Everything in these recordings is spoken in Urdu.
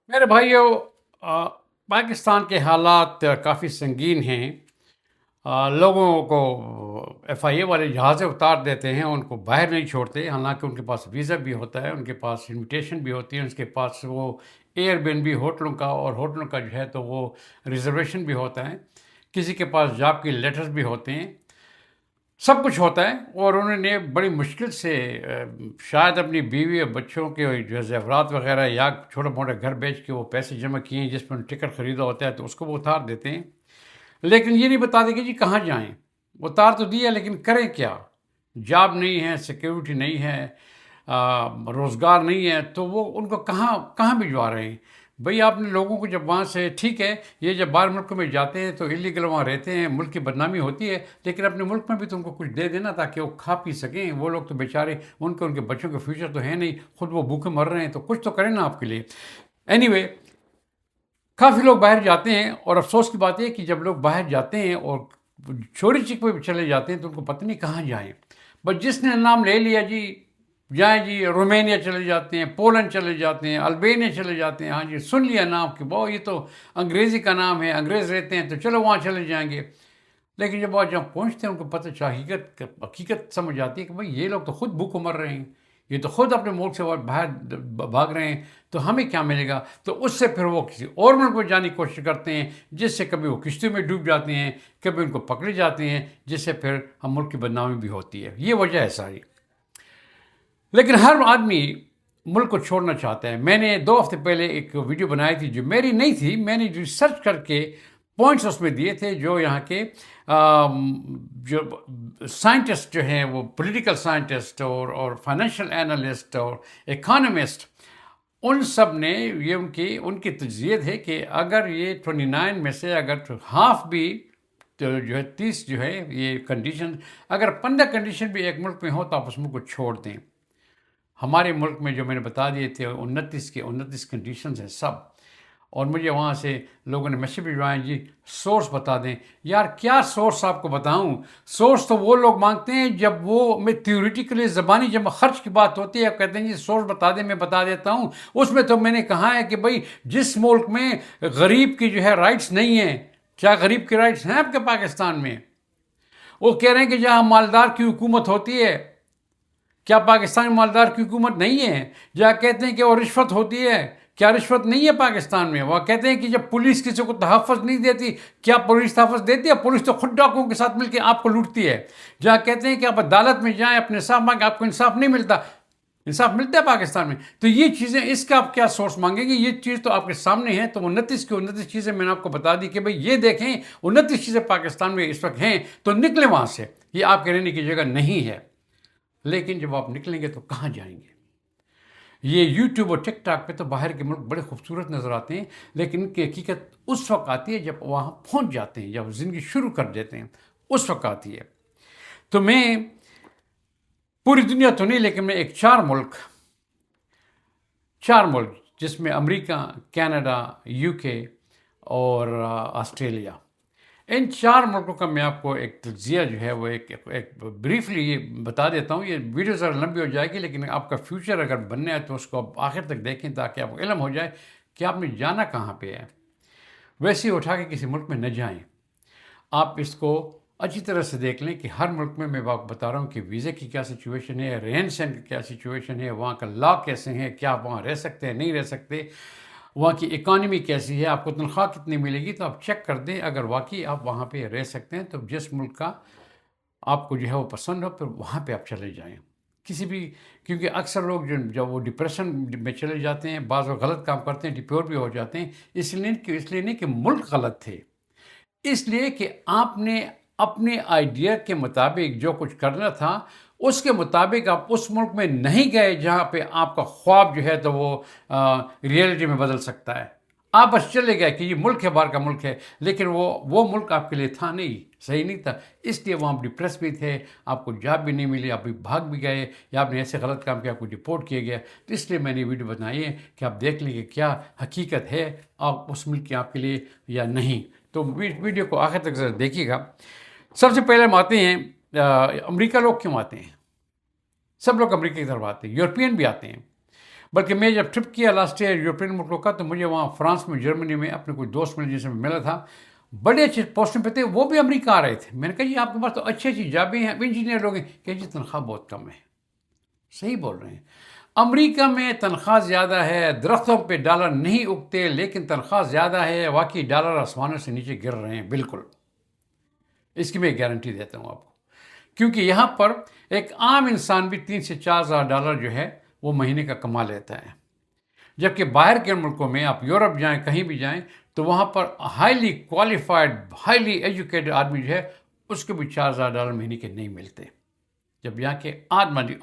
میرے بھائیوں، پاکستان کے حالات کافی سنگین ہیں۔ لوگوں کو ایف آئی اے والے جہازیں اتار دیتے ہیں، ان کو باہر نہیں چھوڑتے، حالانکہ ان کے پاس ویزا بھی ہوتا ہے، ان کے پاس انویٹیشن بھی ہوتی ہے، ان کے پاس وہ ایئر بین بھی ہوٹلوں کا، اور ہوٹلوں کا جو ہے تو وہ ریزرویشن بھی ہوتا ہے، کسی کے پاس جاب کی لیٹرز بھی ہوتے ہیں، سب کچھ ہوتا ہے۔ اور انہوں نے بڑی مشکل سے شاید اپنی بیوی اور بچوں کے جو زیورات وغیرہ یا چھوٹا موٹا گھر بیچ کے وہ پیسے جمع کیے ہیں جس میں انہوں نے ٹکٹ خریدا ہوتا ہے، تو اس کو وہ اتار دیتے ہیں، لیکن یہ نہیں بتاتے کہ جی کہاں جائیں۔ اتار تو دیا لیکن کریں کیا؟ جاب نہیں ہے، سیکیورٹی نہیں ہے، روزگار نہیں ہے، تو وہ ان کو کہاں کہاں بھجوا رہے ہیں؟ بھئی آپ نے لوگوں کو جب وہاں سے ٹھیک ہے، یہ جب باہر ملکوں میں جاتے ہیں تو اللیگل وہاں رہتے ہیں، ملک کی بدنامی ہوتی ہے، لیکن اپنے ملک میں بھی تو ان کو کچھ دے دینا تاکہ وہ کھا پی سکیں۔ وہ لوگ تو بیچارے، ان کے بچوں کے فیوچر تو ہے نہیں، خود وہ بھوکے مر رہے ہیں، تو کچھ تو کریں نا آپ کے لیے۔ اینی وے، کافی لوگ باہر جاتے ہیں، اور افسوس کی بات یہ ہے کہ جب لوگ باہر جاتے ہیں اور چھوڑی چک پہ چلے جاتے ہیں تو ان کو پتہ نہیں کہاں جائیں۔ بس جس نے نام لے لیا جی جائیں، جی رومینیا چلے جاتے ہیں، پولینڈ چلے جاتے ہیں، البینیا چلے جاتے ہیں، ہاں جی سن لیا نام کہ بہو یہ تو انگریزی کا نام ہے، انگریز رہتے ہیں تو چلو وہاں چلے جائیں گے۔ لیکن جب وہ جہاں پہنچتے ہیں ان کو پتہ حقیقت سمجھ آتی ہے کہ بھئی یہ لوگ تو خود بھوک مر رہے ہیں، یہ تو خود اپنے ملک سے باہر بھاگ رہے ہیں، تو ہمیں کیا ملے گا؟ تو اس سے پھر وہ کسی اور ملک میں جانے کی کوشش کرتے ہیں، جس سے کبھی وہ کشتیوں میں ڈوب جاتے ہیں، کبھی ان کو پکڑے جاتے ہیں، جس سے پھر ہم ملک کی بدنامی بھی ہوتی ہے۔ یہ وجہ ہے ساری۔ لیکن ہر آدمی ملک کو چھوڑنا چاہتا ہے۔ میں نے 2 ہفتے پہلے ایک ویڈیو بنائی تھی جو میری نہیں تھی، میں نے ریسرچ کر کے پوائنٹس اس میں دیے تھے، جو یہاں کے جو سائنٹسٹ جو ہیں، وہ پولیٹیکل سائنٹسٹ اور فائنینشیل اینالسٹ اور اکانومسٹ، ان سب نے یہ ان کی تجزیے تھے کہ اگر یہ 29 میں سے اگر ہاف بھی تو جو ہے 30 جو ہے یہ کنڈیشن، اگر 15 کنڈیشن بھی ایک ملک میں ہو تو آپ اس ملک کو چھوڑ دیں۔ ہمارے ملک میں جو میں نے بتا دیے تھے 29 کنڈیشنز ہیں سب، اور مجھے وہاں سے لوگوں نے میسیج بھجوائے جی سورس بتا دیں۔ یار کیا سورس آپ کو بتاؤں؟ سورس تو وہ لوگ مانگتے ہیں جب وہ میں تھیوریٹیکلی زبانی جب خرچ کی بات ہوتی ہے، کہتے ہیں جی سورس بتا دیں، میں بتا دیتا ہوں۔ اس میں تو میں نے کہا ہے کہ بھئی جس ملک میں غریب کی جو ہے رائٹس نہیں ہیں، کیا غریب کی رائٹس ہیں آپ کے پاکستان میں؟ وہ کہہ رہے ہیں کہ جہاں مالدار کی حکومت ہوتی ہے، کیا پاکستان مالدار کی حکومت نہیں ہے؟ جہاں کہتے ہیں کہ وہ رشوت ہوتی ہے، کیا رشوت نہیں ہے پاکستان میں؟ وہ کہتے ہیں کہ جب پولیس کسی کو تحفظ نہیں دیتی، کیا پولیس تحفظ دیتی ہے؟ پولیس تو خود ڈاکوؤں کے ساتھ مل کے آپ کو لوٹتی ہے۔ جہاں کہتے ہیں کہ آپ عدالت میں جائیں اپنے انصاف مانگیں، آپ کو انصاف نہیں ملتا، انصاف ملتا ہے پاکستان میں؟ تو یہ چیزیں، اس کا آپ کیا سورس مانگیں گے؟ یہ چیز تو آپ کے سامنے ہے۔ تو 29 چیزیں میں نے آپ کو بتا دی کہ بھئی یہ دیکھیں 29 چیزیں پاکستان میں اس وقت ہیں، تو نکلیں وہاں سے، یہ آپ کے رہنے کی جگہ نہیں ہے۔ لیکن جب آپ نکلیں گے تو کہاں جائیں گے؟ یہ یوٹیوب اور ٹک ٹاک پہ تو باہر کے ملک بڑے خوبصورت نظر آتے ہیں، لیکن ان کی حقیقت اس وقت آتی ہے جب وہاں پہنچ جاتے ہیں، جب زندگی شروع کر دیتے ہیں، اس وقت آتی ہے۔ تو میں پوری دنیا تو نہیں، لیکن میں ایک چار ملک جس میں امریکہ، کینیڈا، یو کے اور آسٹریلیا، ان 4 ملکوں کا میں آپ کو ایک تجزیہ جو ہے وہ ایک بریفلی یہ بتا دیتا ہوں۔ یہ ویڈیو ذرا لمبی ہو جائے گی، لیکن آپ کا فیوچر اگر بننا ہے تو اس کو آپ آخر تک دیکھیں تاکہ آپ کو علم ہو جائے کہ آپ نے جانا کہاں پہ ہے۔ ویسے ہی اٹھا کے کسی ملک میں نہ جائیں، آپ اس کو اچھی طرح سے دیکھ لیں کہ ہر ملک میں آپ بتا رہا ہوں کہ ویزے کی کیا سچویشن ہے، رہن سہن کی کیا سچویشن ہے، وہاں کا لا کیسے ہیں، کیا آپ وہاں رہ سکتے ہیں نہیں رہ سکتے، وہاں کی اکانومی کیسی ہے، آپ کو تنخواہ کتنی ملے گی، تو آپ چیک کر دیں۔ اگر واقعی آپ وہاں پہ رہ سکتے ہیں تو جس ملک کا آپ کو جو ہے وہ پسند ہو، پھر وہاں پہ آپ چلے جائیں۔ کسی بھی، کیونکہ اکثر لوگ جب وہ ڈپریشن میں چلے جاتے ہیں، بعض وہ غلط کام کرتے ہیں، ڈپیور بھی ہو جاتے ہیں، اس لیے نہیں کہ ملک غلط تھے، اس لیے کہ آپ نے اپنے آئیڈیا کے مطابق جو کچھ کرنا تھا اس کے مطابق آپ اس ملک میں نہیں گئے جہاں پہ آپ کا خواب جو ہے تو وہ ریئلٹی میں بدل سکتا ہے۔ آپ بس چلے گئے کہ یہ ملک ہے، باہر کا ملک ہے، لیکن وہ ملک آپ کے لیے تھا نہیں، صحیح نہیں تھا، اس لیے وہاں ڈپریس بھی تھے، آپ کو جاب بھی نہیں ملی، آپ بھی بھاگ بھی گئے، یا آپ نے ایسے غلط کام کیا، آپ کو ڈپورٹ کیا گیا۔ تو اس لیے میں نے ویڈیو بنائی ہے کہ آپ دیکھ لیں کہ کیا حقیقت ہے آپ اس ملک کی آپ کے لیے یا نہیں۔ تو ویڈیو کو آخر تک ذرا دیکھیے گا۔ سب سے پہلے ہم آتے ہیں امریکہ۔ لوگ کیوں آتے ہیں؟ سب لوگ امریکہ کی طرف آتے ہیں، یورپین بھی آتے ہیں۔ بلکہ میں جب ٹرپ کیا لاسٹ ایئر یورپین ملکوں کا، تو مجھے وہاں فرانس میں، جرمنی میں اپنے کوئی دوست ملے جن سے میں ملا تھا، بڑے اچھے پوسٹوں پہ تھے، وہ بھی امریکہ آ رہے تھے۔ میں نے کہا جی آپ کے پاس تو اچھی اچھی جابیں ہیں، انجینئر لوگ ہیں، کہ جی تنخواہ بہت کم ہے۔ صحیح بول رہے ہیں، امریکہ میں تنخواہ زیادہ ہے، درختوں پہ ڈالر نہیں اگتے لیکن تنخواہ زیادہ ہے، واقعی ڈالر آسمانوں سے نیچے گر رہے ہیں، بالکل، اس کی میں گارنٹی دیتا ہوں آپ کو، کیونکہ یہاں پر ایک عام انسان بھی 3 سے 4 ہزار ڈالر جو ہے وہ مہینے کا کما لیتا ہے، جبکہ باہر کے ملکوں میں آپ یورپ جائیں، کہیں بھی جائیں، تو وہاں پر ہائیلی کوالیفائڈ، ہائیلی ایجوکیٹڈ آدمی جو ہے اس کو بھی 4 ہزار ڈالر مہینے کے نہیں ملتے، جب یہاں کے آدمی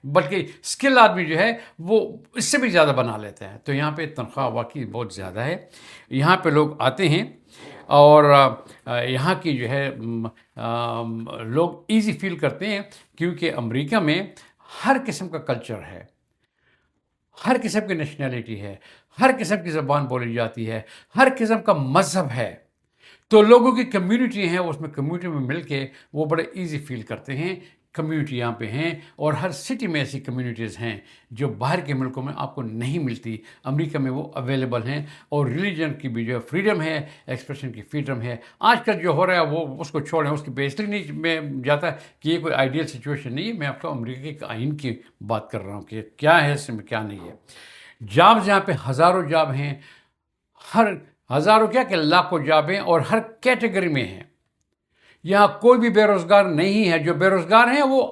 بلکہ اسکل آدمی جو ہے وہ اس سے بھی زیادہ بنا لیتا ہے۔ تو یہاں پہ تنخواہ واقعی بہت زیادہ ہے، یہاں پہ لوگ آتے ہیں اور یہاں کی جو ہے لوگ ایزی فیل کرتے ہیں، کیونکہ امریکہ میں ہر قسم کا کلچر ہے، ہر قسم کی نیشنلٹی ہے، ہر قسم کی زبان بولی جاتی ہے، ہر قسم کا مذہب ہے، تو لوگوں کی کمیونٹی ہیں، اس میں کمیونٹی میں مل کے وہ بڑے ایزی فیل کرتے ہیں۔ کمیونٹی یہاں پہ ہیں، اور ہر سٹی میں ایسی کمیونٹیز ہیں جو باہر کے ملکوں میں آپ کو نہیں ملتی، امریکہ میں وہ اویلیبل ہیں، اور ریلیجن کی بھی جو ہے فریڈم ہے، ایکسپریشن کی فریڈم ہے۔ آج کل جو ہو رہا ہے وہ اس کو چھوڑیں، اس کی بیسٹری نہیں میں جاتا کہ یہ کوئی آئیڈیل سچویشن نہیں ہے، میں آپ کو امریکہ کے آئین کی بات کر رہا ہوں کہ کیا ہے اس میں، کیا نہیں ہے۔ جابز یہاں پہ ہزاروں جاب ہیں، ہر ہزاروں کیا کہ لاکھوں جاب ہیں، اور ہر کیٹیگری میں ہیں۔ یہاں کوئی بھی بے روزگار نہیں ہے، جو بے روزگار ہیں وہ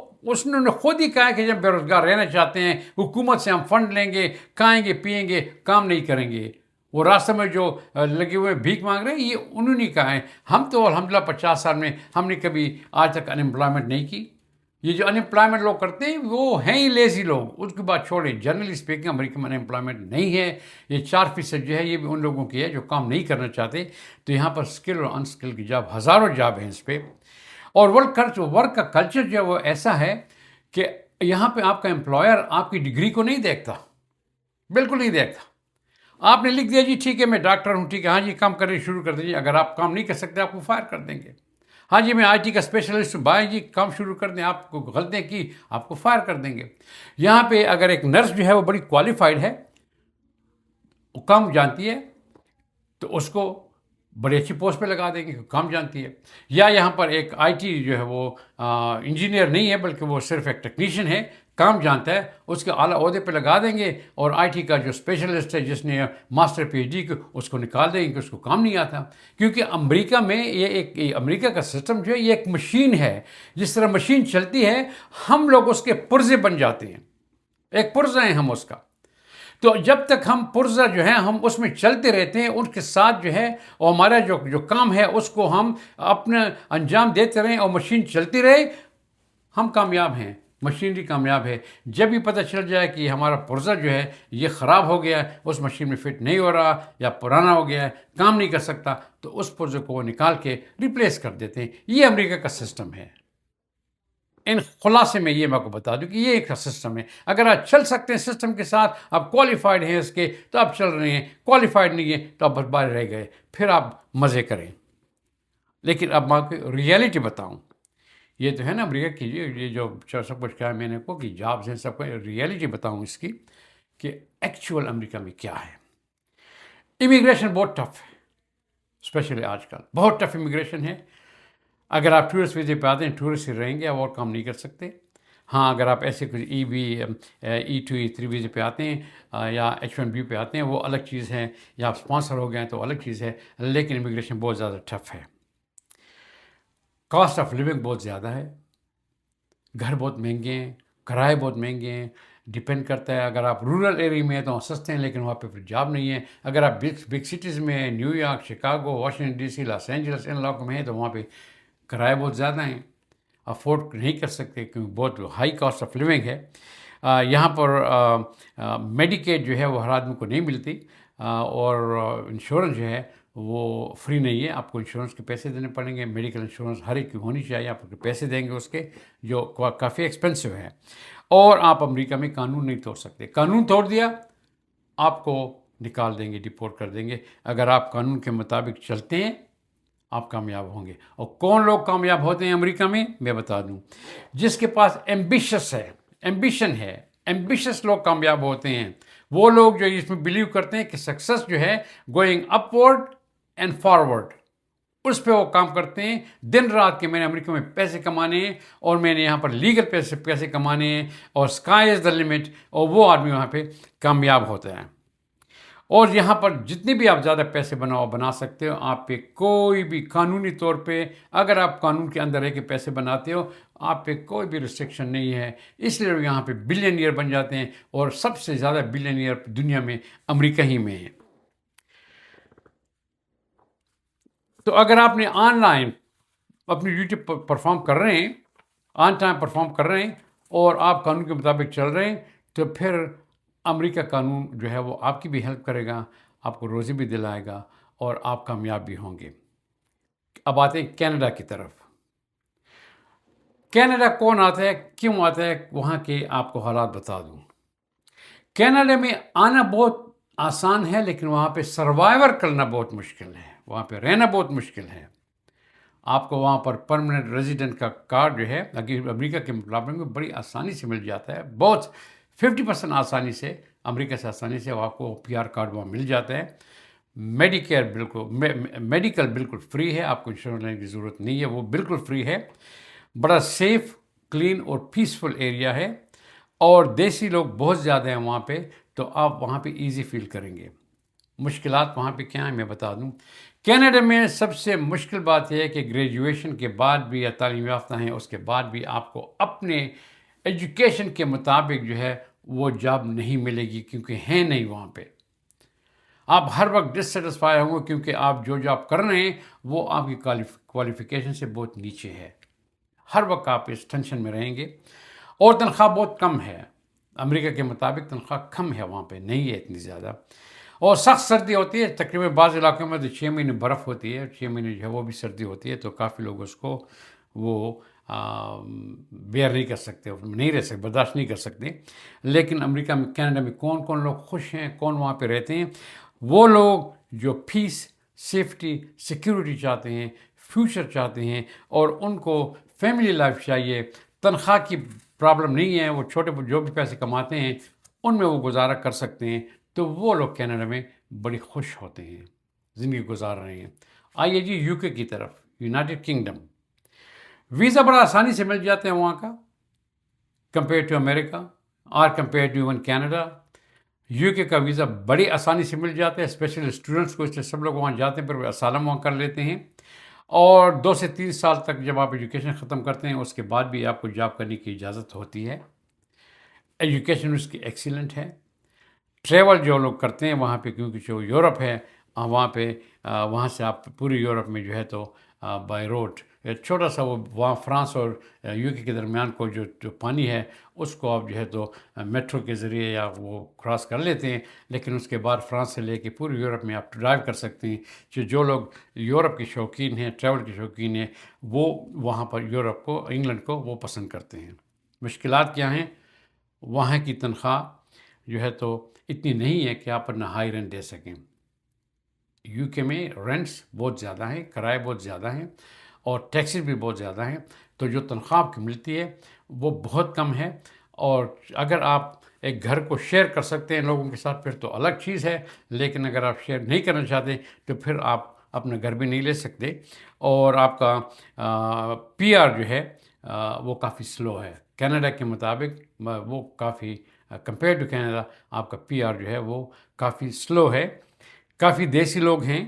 نے خود ہی کہا ہے کہ جب بے روزگار رہنا چاہتے ہیں، حکومت سے ہم فنڈ لیں گے، کھائیں گے پیئیں گے، کام نہیں کریں گے۔ وہ راستہ میں جو لگے ہوئے بھیک مانگ رہے ہیں، یہ انہوں نے کہا ہے۔ ہم تو الحمدللہ 50 سال میں ہم نے کبھی آج تک انمپلائمنٹ نہیں کی۔ یہ جو انمپلائمنٹ لوگ کرتے ہیں وہ ہیں ہی لیزی لوگ، اس کی بات چھوڑیں۔ جنرلی اسپیکنگ امریکہ میں انمپلائمنٹ نہیں ہے، یہ 4% جو ہے یہ بھی ان لوگوں کی ہے جو کام نہیں کرنا چاہتے۔ تو یہاں پر اسکل اور انسکل کی جاب، ہزاروں جاب ہیں اس پہ۔ اور ورک کا کلچر جو ہے وہ ایسا ہے کہ یہاں پہ آپ کا امپلائر آپ کی ڈگری کو نہیں دیکھتا، بالکل نہیں دیکھتا۔ آپ نے لکھ دیا جی ٹھیک ہے میں ڈاکٹر ہوں، ٹھیک ہے، ہاں جی کام کرنے شروع کر دیجیے، اگر آپ کام نہیں کر سکتے آپ کو فائر کر دیں گے۔ ہاں جی میں آئی ٹی کا اسپیشلسٹ ہوں، بھائی جی کام شروع کر دیں، آپ کو غلطیاں کی آپ کو فائر کر دیں گے۔ یہاں پہ اگر ایک نرس جو ہے وہ بڑی کوالیفائڈ ہے، وہ کام جانتی ہے، تو اس کو بڑی اچھی پوسٹ پہ لگا دیں گے، کام جانتی ہے۔ یا یہاں پر ایک آئی ٹی جو ہے وہ انجینئر نہیں ہے بلکہ وہ صرف ایک ٹیکنیشین ہے، کام جانتا ہے، اس کے اعلیٰ عہدے پہ لگا دیں گے، اور آئی ٹی کا جو اسپیشلسٹ ہے جس نے ماسٹر پی ایچ ڈی کی، اس کو نکال دیں گے کہ اس کو کام نہیں آتا۔ کیونکہ امریکہ میں یہ امریکہ کا سسٹم جو ہے یہ ایک مشین ہے، جس طرح مشین چلتی ہے ہم لوگ اس کے پرزے بن جاتے ہیں، ایک پرزہ ہیں ہم اس کا۔ تو جب تک ہم پرزہ جو ہے ہم اس میں چلتے رہتے ہیں، ان کے ساتھ جو ہے، اور ہمارا جو کام ہے اس کو ہم اپنا انجام دیتے رہیں اور مشین چلتی رہے، ہم کامیاب ہیں، مشینری کامیاب ہے۔ جب یہ پتہ چل جائے کہ ہمارا پرزہ جو ہے یہ خراب ہو گیا ہے، اس مشین میں فٹ نہیں ہو رہا، یا پرانا ہو گیا ہے، کام نہیں کر سکتا، تو اس پرزے کو وہ نکال کے ریپلیس کر دیتے ہیں۔ یہ امریکہ کا سسٹم ہے۔ ان خلاصے میں یہ میں آپ کو بتا دوں کہ یہ ایک سسٹم ہے۔ اگر آپ چل سکتے ہیں سسٹم کے ساتھ، آپ کوالیفائڈ ہیں اس کے، تو آپ چل رہے ہیں، کوالیفائڈ نہیں ہیں تو آپ بس باہر رہ گئے، پھر آپ مزے کریں۔ لیکن اب میں آپ کو ریئلٹی بتاؤں، یہ تو ہے نا امریکہ کی، یہ جو سب کچھ کہا میں نے کو کہ جابس ہیں سب کو، ریئلٹی بتاؤں اس کی کہ ایکچوئل امریکہ میں کیا ہے۔ امیگریشن بہت ٹف ہے، اسپیشلی آج کل بہت ٹف امیگریشن ہے۔ اگر آپ ٹورسٹ ویزے پہ آتے ہیں، ٹورسٹ ہی رہیں گے، آپ اور کام نہیں کر سکتے۔ ہاں اگر آپ ایسے کچھ E2 E3 ویزے پہ آتے ہیں یا H1B پہ آتے ہیں، وہ الگ چیز ہے، یا آپ اسپانسر ہو گئے ہیں تو الگ چیز ہے، لیکن امیگریشن بہت زیادہ ٹف ہے۔ کاسٹ آف لیونگ بہت زیادہ ہے، گھر بہت مہنگے ہیں، کرائے بہت مہنگے ہیں، ڈپینڈ کرتا ہے۔ اگر آپ رورل ایریا میں ہیں تو وہاں سستے ہیں، لیکن وہاں پہ پھر جاب نہیں ہے۔ اگر آپ بگ سٹیز میں، New York, Chicago, Washington D C, Los Angeles, ان علاقوں میں ہیں تو وہاں پہ کرائے بہت زیادہ ہیں، افورڈ نہیں کر سکتے کیونکہ بہت ہائی کاسٹ آف لیونگ ہے۔ یہاں پر میڈیکیڈ جو ہے وہ ہر آدمی کو نہیں ملتی، اور انشورنس جو ہے وہ فری نہیں ہے، آپ کو انشورنس کے پیسے دینے پڑیں گے۔ میڈیکل انشورنس ہر ایک کی ہونی چاہیے، آپ کو پیسے دیں گے اس کے، جو کافی ایکسپینسو ہے۔ اور آپ امریکہ میں قانون نہیں توڑ سکتے، قانون توڑ دیا آپ کو نکال دیں گے، ڈپورٹ کر دیں گے۔ اگر آپ قانون کے مطابق چلتے ہیں آپ کامیاب ہوں گے۔ اور کون لوگ کامیاب ہوتے ہیں امریکہ میں بتا دوں، جس کے پاس ایمبیشن ہے، ایمبیشس لوگ کامیاب ہوتے ہیں۔ وہ لوگ جو اس میں بلیو کرتے ہیں کہ سکسیس جو ہے گوئنگ اپورڈ اینڈ فارورڈ، اس پہ وہ کام کرتے ہیں دن رات کہ میں نے امریکہ میں پیسے کمانے ہیں اور میں نے یہاں پر لیگل پیسے کمانے ہیں اور اسکائی از دا لمٹ، اور وہ آدمی وہاں پہ کامیاب ہوتا ہے۔ اور یہاں پر جتنے بھی آپ زیادہ پیسے بنا سکتے ہو، آپ پہ کوئی بھی قانونی طور پہ، اگر آپ قانون کے اندر رہ کے پیسے بناتے ہو، آپ پہ کوئی بھی ریسٹرکشن نہیں ہے۔ اس لیے لوگ یہاں پہ بلینئر بن جاتے ہیں، اور سب سے زیادہ بلینئر دنیا میں امریکہ ہی میں ہے۔ تو اگر آپ نے آن لائن اپنی ڈیوٹی پرفارم کر رہے ہیں، آن ٹائم پرفارم کر رہے ہیں، اور آپ قانون کے مطابق چل رہے ہیں، تو پھر امریکہ قانون جو ہے وہ آپ کی بھی ہیلپ کرے گا، آپ کو روزی بھی دلائے گا، اور آپ کامیاب بھی ہوں گے۔ اب آتے ہیں کینیڈا کی طرف۔ کینیڈا کون آتا ہے، کیوں آتا ہے، وہاں کے آپ کو حالات بتا دوں۔ کینیڈا میں آنا بہت آسان ہے، لیکن وہاں پہ سروائیور کرنا بہت مشکل ہے، وہاں پہ رہنا بہت مشکل ہے۔ آپ کو وہاں پر پرماننٹ ریزیڈنٹ کا کارڈ جو ہے امریکہ کے مقابلے میں بڑی آسانی سے مل جاتا ہے، بہت 50% آسانی سے، امریکہ سے آسانی سے آپ کو پی آر کارڈ وہاں مل جاتا ہے۔ میڈیکل بالکل فری ہے، آپ کو انشورنس لینے کی ضرورت نہیں ہے، وہ بالکل فری ہے۔ بڑا سیف، کلین اور پیسفل ایریا ہے، اور دیسی لوگ بہت زیادہ ہیں وہاں پہ، تو آپ وہاں پہ ایزی فیل کریں گے۔ مشکلات وہاں پہ کیا ہیں میں بتا دوں۔ کینیڈا میں سب سے مشکل بات یہ ہے کہ گریجویشن کے بعد بھی، یا تعلیم یافتہ ہیں اس کے بعد بھی، آپ کو اپنے ایجوکیشن کے مطابق جو ہے وہ جاب نہیں ملے گی، کیونکہ ہیں نہیں وہاں پہ۔ آپ ہر وقت ڈسسیٹسفائی ہوں گے، کیونکہ آپ جو جاب کر رہے ہیں وہ آپ کی کوالیفیکیشن سے بہت نیچے ہے۔ ہر وقت آپ اس ٹینشن میں رہیں گے، اور تنخواہ بہت کم ہے، امریکہ کے مطابق تنخواہ کم ہے وہاں پہ، نہیں ہے اتنی زیادہ، اور سخت سردی ہوتی ہے۔ تقریباً بعض علاقوں میں تو 6 مہینے برف ہوتی ہے، 6 مہینے جو ہے وہ بھی سردی ہوتی ہے، تو کافی لوگ اس کو وہ بیئر نہیں کر سکتے، نہیں رہ سکتے، برداشت نہیں کر سکتے۔ لیکن امریکہ میں، کینیڈا میں کون کون لوگ خوش ہیں، کون وہاں پہ رہتے ہیں؟ وہ لوگ جو پیس، سیفٹی، سیکیورٹی چاہتے ہیں، فیوچر چاہتے ہیں، اور ان کو فیملی لائف چاہیے، تنخواہ کی پرابلم نہیں ہے، وہ چھوٹے جو بھی پیسے کماتے ہیں ان میں وہ گزارا کر سکتے ہیں، تو وہ لوگ کینیڈا میں بڑی خوش ہوتے ہیں، زندگی گزار رہے ہیں۔ آئیے جی یو کے کی طرف، یونائٹڈ کنگڈم۔ ویزا بڑا آسانی سے مل جاتے ہیں وہاں کا، کمپیئر ٹو امریکہ، اور compare to even Canada. U K کا ویزا بڑی آسانی سے مل جاتا ہے، اسپیشلی اسٹوڈنٹس کو، اس لیے سب لوگ وہاں جاتے ہیں، پھر وہ اسالم وہاں کر لیتے ہیں، اور 2 سے 3 سال تک جب آپ ایجوکیشن ختم کرتے ہیں، اس کے بعد بھی آپ کو جاب کرنے کی اجازت ہوتی ہے۔ ایجوکیشن اس کی ایکسیلنٹ ہے۔ ٹریول جو لوگ کرتے ہیں وہاں پہ، کیونکہ جو یورپ ہے وہاں پہ، وہاں سے آپ پوری یورپ میں جو ہے تو بائی روڈ، چھوٹا سا وہ وہاں فرانس اور یو کے درمیان کو جو پانی ہے اس کو آپ جو ہے تو میٹرو کے ذریعے یا وہ کراس کر لیتے ہیں، لیکن اس کے بعد فرانس سے لے کے پوری یورپ میں آپ ڈرائیو کر سکتے ہیں۔ جو لوگ یورپ کے شوقین ہیں، ٹریول کے شوقین ہیں، وہ وہاں پر یورپ کو، انگلینڈ کو وہ پسند کرتے ہیں۔ مشکلات کیا ہیں؟ وہاں کی تنخواہ جو ہے تو اتنی نہیں ہے کہ آپ اپنا ہائی رینٹ دے سکیں۔ یو کے میں رینٹس بہت زیادہ ہیں، کرائے بہت زیادہ ہیں، اور ٹیکسز بھی بہت زیادہ ہیں، تو جو تنخواہ آپ کی ملتی ہے وہ بہت کم ہے۔ اور اگر آپ ایک گھر کو شیئر کر سکتے ہیں لوگوں کے ساتھ پھر تو الگ چیز ہے، لیکن اگر آپ شیئر نہیں کرنا چاہتے تو پھر آپ اپنا گھر بھی نہیں لے سکتے، اور آپ کا پی آر جو ہے وہ کافی سلو ہے کینیڈا کے مطابق، وہ کافی کمپیئر ٹو کینیڈا آپ کا پی آر جو ہے وہ کافی سلو ہے۔ کافی دیسی لوگ ہیں،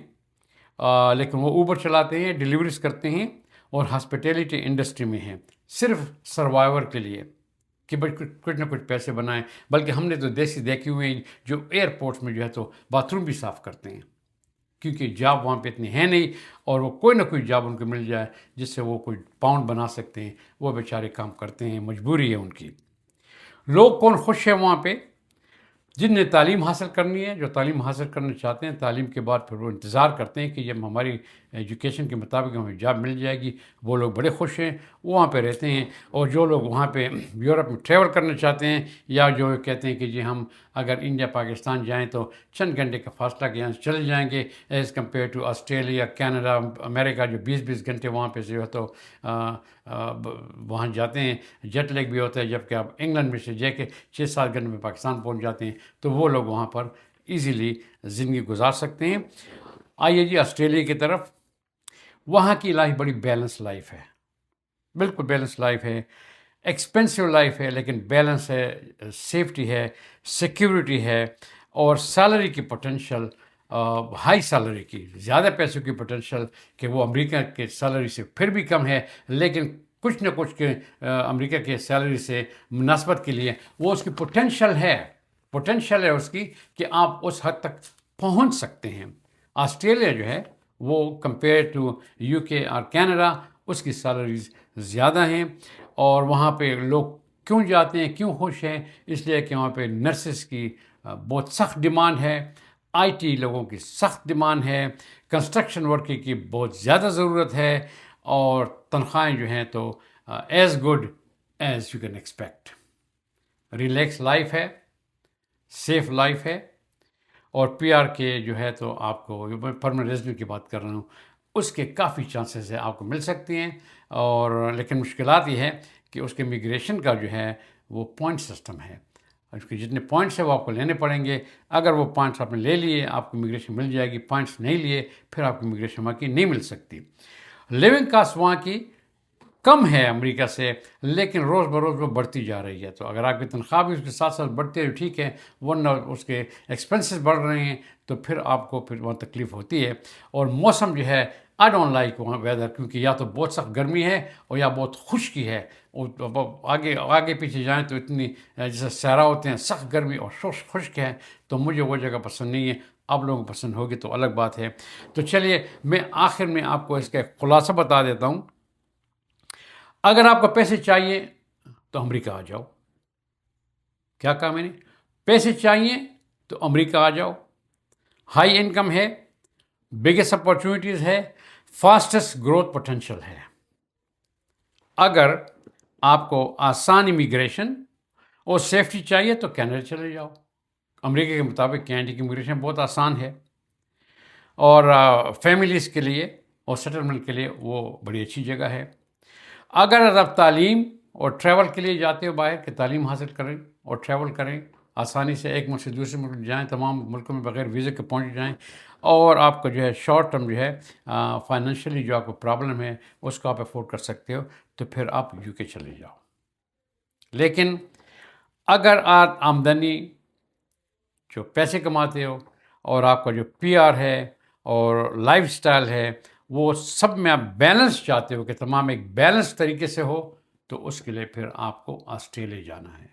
لیکن وہ اوبر چلاتے ہیں، ڈیلیوریز کرتے ہیں، اور ہاسپٹیلٹی انڈسٹری میں ہیں، صرف سروائیور کے لیے کہ بھائی کچھ نہ کچھ پیسے بنائیں۔ بلکہ ہم نے تو دیسی دیکھے ہوئے ہیں جو ایئرپورٹس میں جو ہے تو باتھ روم بھی صاف کرتے ہیں، کیونکہ جاب وہاں پہ اتنی ہے نہیں، اور وہ کوئی نہ کوئی جاب ان کو مل جائے جس سے وہ کوئی پاؤنڈ بنا سکتے ہیں، وہ بیچارے کام کرتے ہیں، مجبوری ہے ان کی۔ لوگ کون خوش ہیں وہاں پہ؟ جن نے تعلیم حاصل کرنی ہے، جو تعلیم حاصل کرنا چاہتے ہیں، تعلیم کے بعد پھر وہ انتظار کرتے ہیں کہ جب ہماری ایجوکیشن کے مطابق ہمیں جاب مل جائے گی، وہ لوگ بڑے خوش ہیں، وہ وہاں پہ رہتے ہیں۔ اور جو لوگ وہاں پہ یورپ میں ٹریول کرنا چاہتے ہیں، یا جو کہتے ہیں کہ جی ہم اگر انڈیا پاکستان جائیں تو چند گھنٹے کا فاصلہ کے یہاں سے چلے جائیں گے، as compare to Australia, Canada, امریکہ جو 20 گھنٹے وہاں پہ جو ہے تو وہاں جاتے ہیں جیٹ لیگ بھی ہوتا ہے، جبکہ آپ انگلینڈ میں سے جے کے 6-7 گھنٹے میں پاکستان پہنچ جاتے ہیں، تو وہ لوگ وہاں پر ایزیلی زندگی گزار سکتے ہیں۔ آئیے جی آسٹریلیا کی طرف۔ وہاں کی لائف بڑی بیلنس لائف ہے، بالکل بیلنس لائف ہے، ایکسپینسو لائف ہے لیکن بیلنس ہے، سیفٹی ہے، سیکیورٹی ہے، اور سیلری کی پوٹینشیل، ہائی سیلری کی، زیادہ پیسوں کی پوٹینشیل کہ وہ امریکہ کے سیلری سے پھر بھی کم ہے، لیکن کچھ نہ کچھ کے امریکہ کے سیلری سے مناسبت کے لیے وہ اس کی پوٹینشیل ہے اس کی کہ آپ اس حد تک پہنچ سکتے ہیں۔ آسٹریلیا جو ہے وہ کمپیئر ٹو یو کے اور کینیڈا، اس کی سیلریز زیادہ ہیں، اور وہاں پہ لوگ کیوں جاتے ہیں، کیوں خوش ہیں؟ اس لیے کہ وہاں پہ نرسز کی بہت سخت ڈیمانڈ ہے، آئی ٹی لوگوں کی سخت ڈیمانڈ ہے، کنسٹرکشن ورکر کی بہت زیادہ ضرورت ہے، اور تنخواہیں جو ہیں تو as good as you can expect. Relax life ہے، سیف لائف ہے، اور پی آر کے جو ہے تو آپ کو پرمنٹ ریزیڈنٹ کی بات کر رہا ہوں، اس کے کافی چانسز ہیں آپ کو مل سکتی ہیں، اور لیکن مشکلات یہ ہے کہ اس کے امیگریشن کا جو ہے وہ پوائنٹ سسٹم ہے، اس کے جتنے پوائنٹس ہیں وہ آپ کو لینے پڑیں گے۔ اگر وہ پوائنٹس آپ نے لے لیے آپ کو امیگریشن مل جائے گی، پوائنٹس نہیں لیے پھر آپ کو امیگریشن وہاں کی نہیں مل سکتی۔ لیونگ کاسٹ وہاں کی کم ہے امریکہ سے، لیکن روز بروز وہ بڑھتی جا رہی ہے، تو اگر آپ کی تنخواہ بھی اس کے ساتھ ساتھ بڑھتی ہے ٹھیک ہے، ورنہ اس کے ایکسپنسز بڑھ رہے ہیں تو پھر آپ کو پھر وہاں تکلیف ہوتی ہے۔ اور موسم جو ہے آئی ڈونٹ لائک وہاں ویدر، کیونکہ یا تو بہت سخت گرمی ہے اور یا بہت خشکی ہے، آگے پیچھے جائیں تو اتنی جیسے صحرا ہوتے ہیں سخت گرمی اور خشک ہے، تو مجھے وہ جگہ پسند نہیں ہے۔ آپ لوگوں کو پسند ہوگی تو الگ بات ہے۔ تو چلیے میں آخر میں آپ کو اس کا ایک خلاصہ بتا دیتا ہوں۔ اگر آپ کو پیسے چاہیے تو امریکہ آ جاؤ۔ کیا کہا میں نے؟ پیسے چاہیے تو امریکہ آ جاؤ، ہائی انکم ہے، بگیسٹ اپارچونیٹیز ہے، فاسٹسٹ گروتھ پوٹینشیل ہے۔ اگر آپ کو آسان امیگریشن اور سیفٹی چاہیے تو کینیڈا چلے جاؤ۔ امریکہ کے مطابق کینیڈا کی امیگریشن بہت آسان ہے، اور فیملیز کے لیے اور سیٹلمنٹ کے لیے وہ بڑی اچھی جگہ ہے۔ اگر آپ تعلیم اور ٹریول کے لیے جاتے ہو باہر کہ تعلیم حاصل کریں اور ٹریول کریں، آسانی سے ایک ملک سے دوسرے ملک جائیں، تمام ملکوں میں بغیر ویزے کے پہنچ جائیں، اور آپ کو جو ہے شارٹ ٹرم جو ہے فائنینشلی جو آپ کو پرابلم ہے اس کو آپ افورڈ کر سکتے ہو، تو پھر آپ یو کے چلے جاؤ۔ لیکن اگر آپ آمدنی جو پیسے کماتے ہو اور آپ کا جو پی آر ہے اور لائف سٹائل ہے وہ سب میں آپ بیلنس چاہتے ہو کہ تمام ایک بیلنس طریقے سے ہو، تو اس کے لیے پھر آپ کو آسٹریلیا جانا ہے۔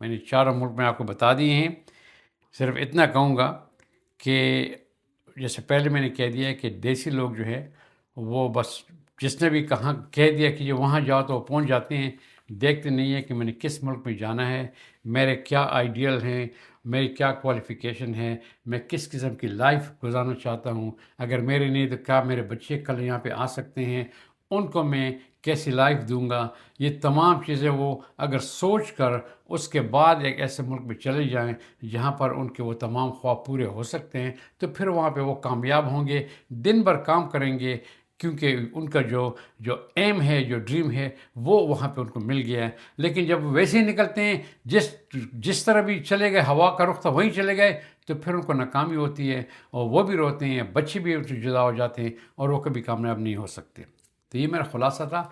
میں نے 4 ملک میں آپ کو بتا دیے ہیں، صرف اتنا کہوں گا کہ جیسے پہلے میں نے کہہ دیا کہ دیسی لوگ جو ہے وہ بس جس نے بھی کہاں کہہ دیا کہ یہ وہاں جاؤ تو وہ پہنچ جاتے ہیں، دیکھتے نہیں ہیں کہ میں نے کس ملک میں جانا ہے، میرے کیا آئیڈیل ہیں، میری کیا کوالیفیکیشن ہے، میں کس قسم کی لائف گزارنا چاہتا ہوں، اگر میرے نہیں تو کیا میرے بچے کل یہاں پہ آ سکتے ہیں، ان کو میں کیسی لائف دوں گا، یہ تمام چیزیں وہ اگر سوچ کر اس کے بعد ایک ایسے ملک میں چلے جائیں جہاں پر ان کے وہ تمام خواب پورے ہو سکتے ہیں، تو پھر وہاں پہ وہ کامیاب ہوں گے، دن بھر کام کریں گے، کیونکہ ان کا جو ایم ہے، جو ڈریم ہے وہ وہاں پہ ان کو مل گیا ہے۔ لیکن جب ویسے ہی نکلتے ہیں جس طرح بھی چلے گئے، ہوا کا رخ تھا وہیں چلے گئے، تو پھر ان کو ناکامی ہوتی ہے اور وہ بھی روتے ہیں، بچے بھی ان سے جدا ہو جاتے ہیں اور وہ کبھی کامیاب نہیں ہو سکتے۔ تو یہ میرا خلاصہ تھا۔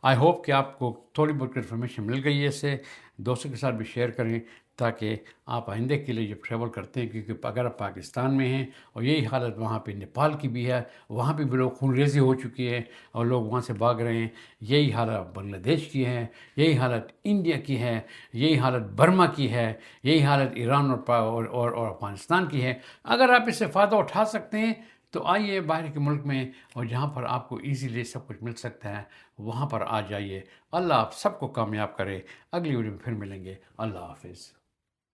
آئی ہوپ کہ آپ کو تھوڑی بہت انفارمیشن مل گئی ہے، اس سے دوستوں کے ساتھ بھی شیئر کریں تاکہ آپ آئندہ کے لیے جب ٹریول کرتے ہیں، کیونکہ اگر آپ پاکستان میں ہیں اور یہی حالت وہاں پہ نیپال کی بھی ہے، وہاں پہ بھی لوگ خون ریزی ہو چکی ہے اور لوگ وہاں سے بھاگ رہے ہیں، یہی حالت بنگلہ دیش کی ہے، یہی حالت انڈیا کی ہے، یہی حالت برما کی ہے، یہی حالت ایران اور افغانستان کی ہے۔ اگر آپ اس سے فائدہ اٹھا سکتے ہیں تو آئیے باہر کے ملک میں، اور جہاں پر آپ کو ایزیلی سب کچھ مل سکتا ہے وہاں پر آ جائیے۔ اللہ آپ سب کو کامیاب کرے۔ اگلی ویڈیو میں پھر ملیں گے۔ اللہ حافظ۔